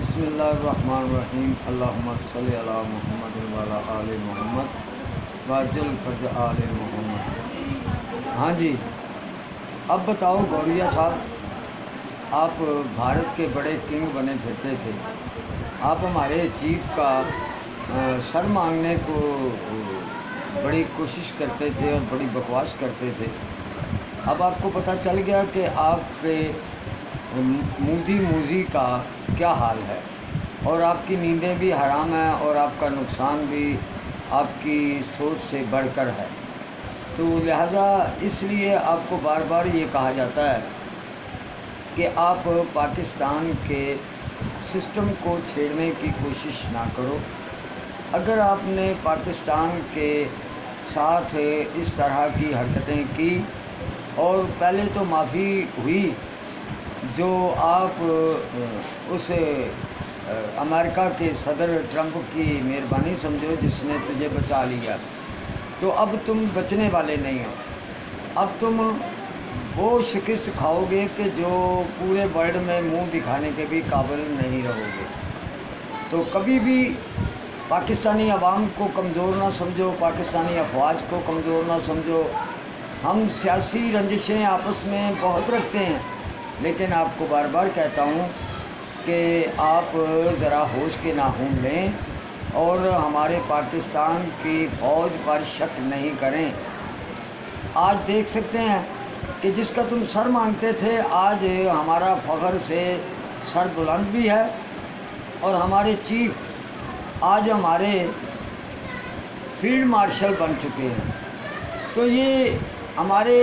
بسم اللہ الرحمن الرحیم اللہم صلی علی محمد وعلی آل محمد واجل فرج آل محمد۔ ہاں جی، اب بتاؤ گوریا صاحب، آپ بھارت کے بڑے کنگ بنے پھرتے تھے، آپ ہمارے چیف کا سر مانگنے کو بڑی کوشش کرتے تھے اور بڑی بکواس کرتے تھے۔ اب آپ کو پتہ چل گیا کہ آپ کے مودی موزی کا کیا حال ہے، اور آپ کی نیندیں بھی حرام ہیں اور آپ کا نقصان بھی آپ کی سوچ سے بڑھ کر ہے۔ تو لہٰذا اس لیے آپ کو بار بار یہ کہا جاتا ہے کہ آپ پاکستان کے سسٹم کو چھیڑنے کی کوشش نہ کرو۔ اگر آپ نے پاکستان کے ساتھ اس طرح کی حرکتیں کی اور پہلے تو معافی ہوئی، جو آپ اس امریکہ کے صدر ٹرمپ کی مہربانی سمجھو جس نے تجھے بچا لیا، تو اب تم بچنے والے نہیں ہو۔ اب تم وہ شکست کھاؤ گے کہ جو پورے ورلڈ میں منہ دکھانے کے بھی قابل نہیں رہو گے۔ تو کبھی بھی پاکستانی عوام کو کمزور نہ سمجھو، پاکستانی افواج کو کمزور نہ سمجھو۔ ہم سیاسی رنجشیں آپس میں بہت رکھتے ہیں، لیکن آپ کو بار بار کہتا ہوں کہ آپ ذرا ہوش کے ناخن لیں اور ہمارے پاکستان کی فوج پر شک نہیں کریں۔ آج دیکھ سکتے ہیں کہ جس کا تم سر مانگتے تھے، آج ہمارا فخر سے سر بلند بھی ہے، اور ہمارے چیف آج ہمارے فیلڈ مارشل بن چکے ہیں۔ تو یہ ہمارے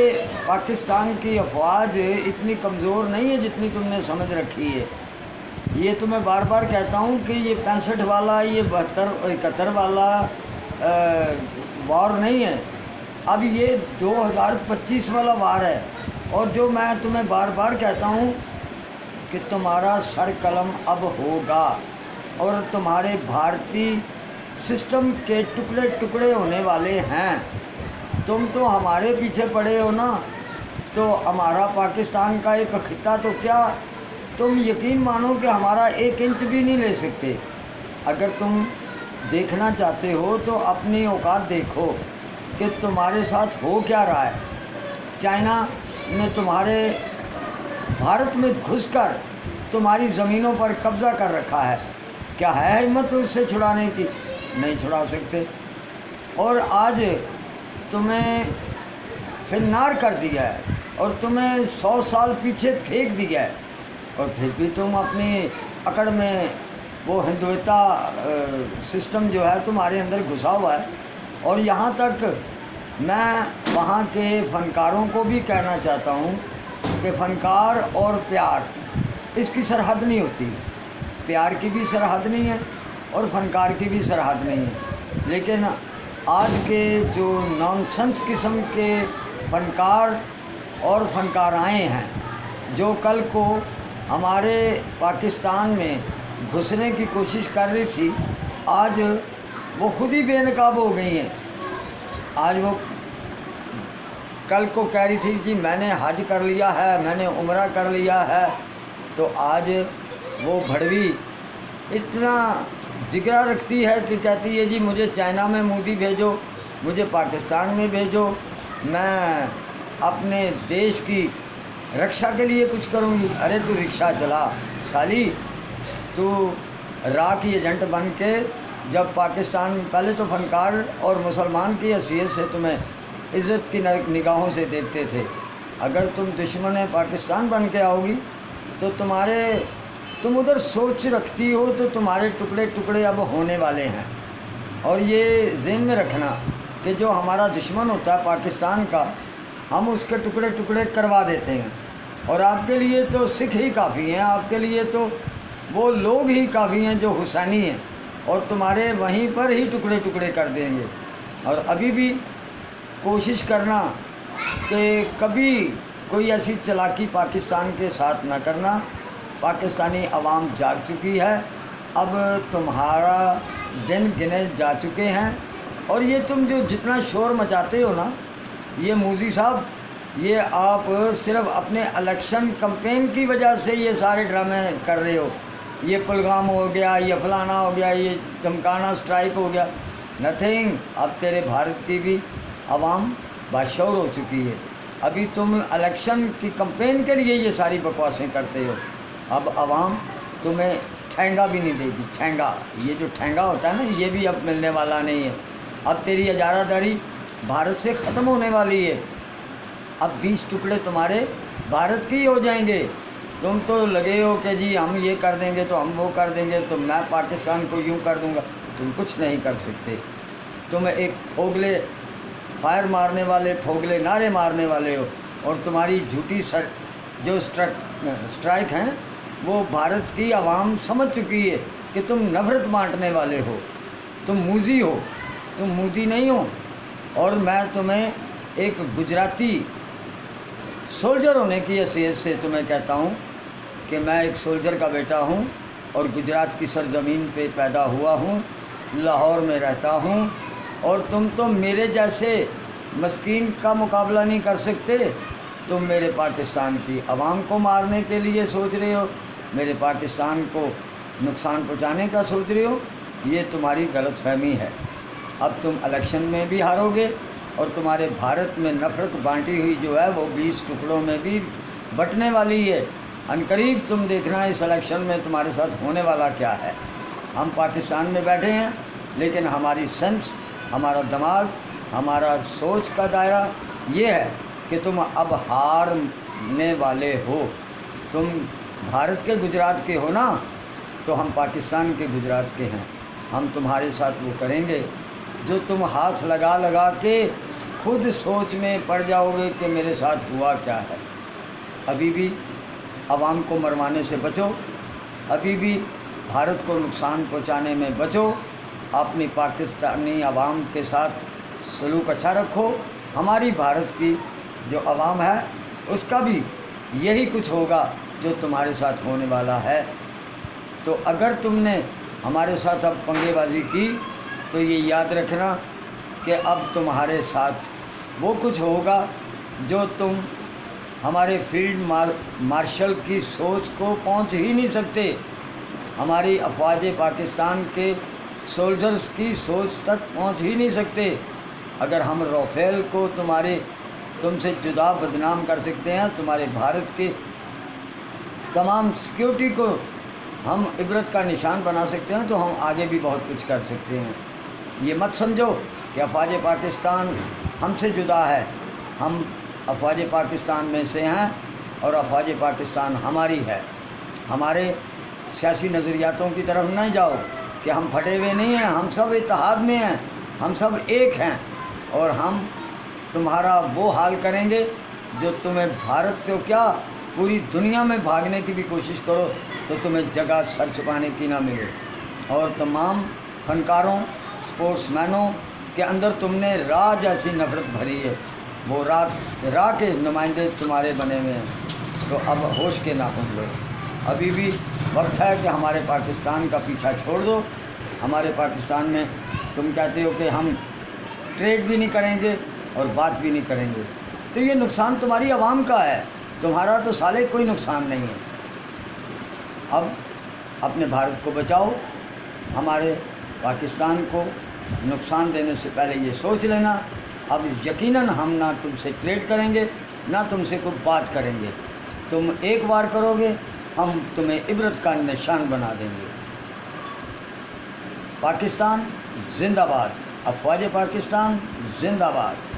پاکستان کی افواج اتنی کمزور نہیں ہے جتنی تم نے سمجھ رکھی ہے۔ یہ تو میں بار بار کہتا ہوں کہ یہ 65 والا، یہ 72-71 والا وار نہیں ہے، اب یہ 2025 والا وار ہے۔ اور جو میں تمہیں بار بار کہتا ہوں کہ تمہارا سر قلم اب ہوگا، اور تمہارے بھارتی سسٹم کے ٹکڑے ٹکڑے ہونے والے ہیں۔ تم تو ہمارے پیچھے پڑے ہو نا، تو ہمارا پاکستان کا ایک خطہ تو کیا، تم یقین مانو کہ ہمارا 1 انچ بھی نہیں لے سکتے۔ اگر تم دیکھنا چاہتے ہو تو اپنی اوقات دیکھو کہ تمہارے ساتھ ہو کیا رہا ہے۔ چائنا نے تمہارے بھارت میں گھس کر تمہاری زمینوں پر قبضہ کر رکھا ہے، کیا ہے ہمت اس سے چھڑانے کی؟ نہیں چھڑا سکتے۔ اور آج تمہیں فنار کر دیا ہے اور تمہیں 100 سال پیچھے پھینک دیا ہے، اور پھر بھی تم اپنی اکڑ میں وہ ہندوتا سسٹم جو ہے تمہارے اندر گھسا ہوا ہے۔ اور یہاں تک میں وہاں کے فنکاروں کو بھی کہنا چاہتا ہوں کہ فنکار اور پیار، اس کی سرحد نہیں ہوتی، پیار کی بھی سرحد نہیں ہے اور فنکار کی بھی سرحد نہیں ہے۔ لیکن آج کے جو نانسنس قسم کے فنکار اور فنکارائیں ہیں، جو کل کو ہمارے پاکستان میں گھسنے کی کوشش کر رہی تھی، آج وہ خود ہی بے نقاب ہو گئی ہیں۔ آج وہ کل کو کہہ رہی تھی کہ میں نے حج کر لیا ہے، میں نے عمرہ کر لیا ہے، تو آج وہ بھڑوی اتنا جگرا رکھتی ہے کہ کہتی ہے جی مجھے چائنا میں مودی بھیجو، مجھے پاکستان میں بھیجو، میں اپنے دیش کی رکشا کے لیے کچھ کروں گی۔ ارے تو رکشا چلا سالی، تو راہ کی ایجنٹ بن کے، جب پاکستان پہلے تو فنکار اور مسلمان کی حیثیت سے تمہیں عزت کی نگاہوں سے دیکھتے تھے، اگر تم دشمن پاکستان بن کے آؤ گی تو تم ادھر سوچ رکھتی ہو تو تمہارے ٹکڑے ٹکڑے اب ہونے والے ہیں۔ اور یہ ذہن میں رکھنا کہ جو ہمارا دشمن ہوتا ہے پاکستان کا، ہم اس کے ٹکڑے ٹکڑے کروا دیتے ہیں، اور آپ کے لیے تو سکھ ہی کافی ہیں، آپ کے لیے تو وہ لوگ ہی کافی ہیں جو حسینی ہیں، اور تمہارے وہیں پر ہی ٹکڑے ٹکڑے کر دیں گے۔ اور ابھی بھی کوشش کرنا کہ کبھی کوئی ایسی چالاکی پاکستان کے ساتھ نہ کرنا۔ پاکستانی عوام جاگ چکی ہے، اب تمہارا دن گنے جا چکے ہیں۔ اور یہ تم جو جتنا شور مچاتے ہو نا، یہ موزی صاحب، یہ آپ صرف اپنے الیکشن کمپین کی وجہ سے یہ سارے ڈرامے کر رہے ہو، یہ پلگام ہو گیا، یہ فلانا ہو گیا، یہ دمکانہ اسٹرائک ہو گیا، نتھنگ. اب تیرے بھارت کی بھی عوام باشعور ہو چکی ہے. ابھی تم الیکشن کی کمپین کے لیے یہ ساری بکواسیں کرتے ہو. اب عوام تمہیں ٹھینگا بھی نہیں دے گی. ٹھینگا، یہ جو ٹھینگا ہوتا ہے نا، یہ بھی اب ملنے والا نہیں ہے. اب تیری اجارہ داری بھارت سے ختم ہونے والی ہے. اب 20 ٹکڑے تمہارے بھارت کے ہی ہو جائیں گے. تم تو لگے ہو کہ جی ہم یہ کر دیں گے تو ہم وہ کر دیں گے، تو میں پاکستان کو یوں کر دوں گا. تم کچھ نہیں کر سکتے. تم ایک پھوگلے فائر مارنے والے، پھوگلے نعرے مارنے والے ہو. اور تمہاری جھوٹی جو اسٹرائک ہیں وہ بھارت کی عوام سمجھ چکی ہے کہ تم نفرت بانٹنے والے ہو. تم موذی ہو، تم مودی نہیں ہو. اور میں تمہیں ایک گجراتی سولجر ہونے کی حیثیت سے تمہیں کہتا ہوں کہ میں ایک سولجر کا بیٹا ہوں اور گجرات کی سرزمین پہ پیدا ہوا ہوں، لاہور میں رہتا ہوں. اور تم تو میرے جیسے مسکین کا مقابلہ نہیں کر سکتے. تم میرے پاکستان کی عوام کو مارنے کے لیے سوچ رہے ہو، میرے پاکستان کو نقصان پہنچانے کا سوچ رہے ہو. یہ تمہاری غلط فہمی ہے. اب تم الیکشن میں بھی ہارو گے اور تمہارے بھارت میں نفرت بانٹی ہوئی جو ہے وہ 20 ٹکڑوں میں بھی بٹنے والی ہے. عنقریب تم دیکھنا اس الیکشن میں تمہارے ساتھ ہونے والا کیا ہے. ہم پاکستان میں بیٹھے ہیں، لیکن ہماری سینس، ہمارا دماغ، ہمارا سوچ کا دائرہ یہ ہے کہ تم اب ہارنے والے ہو. تم بھارت کے گجرات کے ہو نا، تو ہم پاکستان کے گجرات کے ہیں. ہم تمہارے ساتھ وہ کریں گے جو تم ہاتھ لگا لگا کے خود سوچ میں پڑ جاؤ گے کہ میرے ساتھ ہوا کیا ہے. ابھی بھی عوام کو مروانے سے بچو، ابھی بھی بھارت کو نقصان پہنچانے میں بچو. اپنی پاکستانی عوام کے ساتھ سلوک اچھا رکھو. ہماری بھارت کی جو عوام ہے اس کا بھی یہی کچھ ہوگا جو تمہارے ساتھ ہونے والا ہے. تو اگر تم نے ہمارے ساتھ اب پنگے بازی کی تو یہ یاد رکھنا کہ اب تمہارے ساتھ وہ کچھ ہوگا جو تم ہمارے فیلڈ مارشل کی سوچ کو پہنچ ہی نہیں سکتے. ہماری افواج پاکستان کے سولجرز کی سوچ تک پہنچ ہی نہیں سکتے. اگر ہم رافیل کو تم سے جدا بدنام کر سکتے ہیں، تمہارے بھارت کے تمام سیکیورٹی کو ہم عبرت کا نشان بنا سکتے ہیں، تو ہم آگے بھی بہت کچھ کر سکتے ہیں. یہ مت سمجھو کہ افواج پاکستان ہم سے جدا ہے. ہم افواج پاکستان میں سے ہیں اور افواج پاکستان ہماری ہے. ہمارے سیاسی نظریاتوں کی طرف نہ جاؤ کہ ہم پھٹے ہوئے نہیں ہیں. ہم سب اتحاد میں ہیں، ہم سب ایک ہیں. اور ہم تمہارا وہ حال کریں گے جو تمہیں بھارت تو کیا پوری دنیا میں بھاگنے کی بھی کوشش کرو تو تمہیں جگہ سر چھپانے کی نہ ملے. اور تمام فنکاروں، سپورٹس مینوں کے اندر تم نے راہ جیسی نفرت بھری ہے. وہ راہ کے نمائندے تمہارے بنے ہوئے ہیں. تو اب ہوش کے ناخن لو. ابھی بھی وقت ہے کہ ہمارے پاکستان کا پیچھا چھوڑ دو. ہمارے پاکستان میں تم کہتے ہو کہ ہم ٹریڈ بھی نہیں کریں گے اور بات بھی نہیں کریں گے، تو یہ نقصان تمہاری عوام کا ہے. تمہارا تو سالے کوئی نقصان نہیں ہے. اب اپنے بھارت کو بچاؤ. ہمارے پاکستان کو نقصان دینے سے پہلے یہ سوچ لینا. اب یقیناً ہم نہ تم سے ٹریڈ کریں گے، نہ تم سے کوئی بات کریں گے. تم ایک بار کرو گے، ہم تمہیں عبرت کا نشان بنا دیں گے. پاکستان زندہ باد. افواج پاکستان زندہ باد.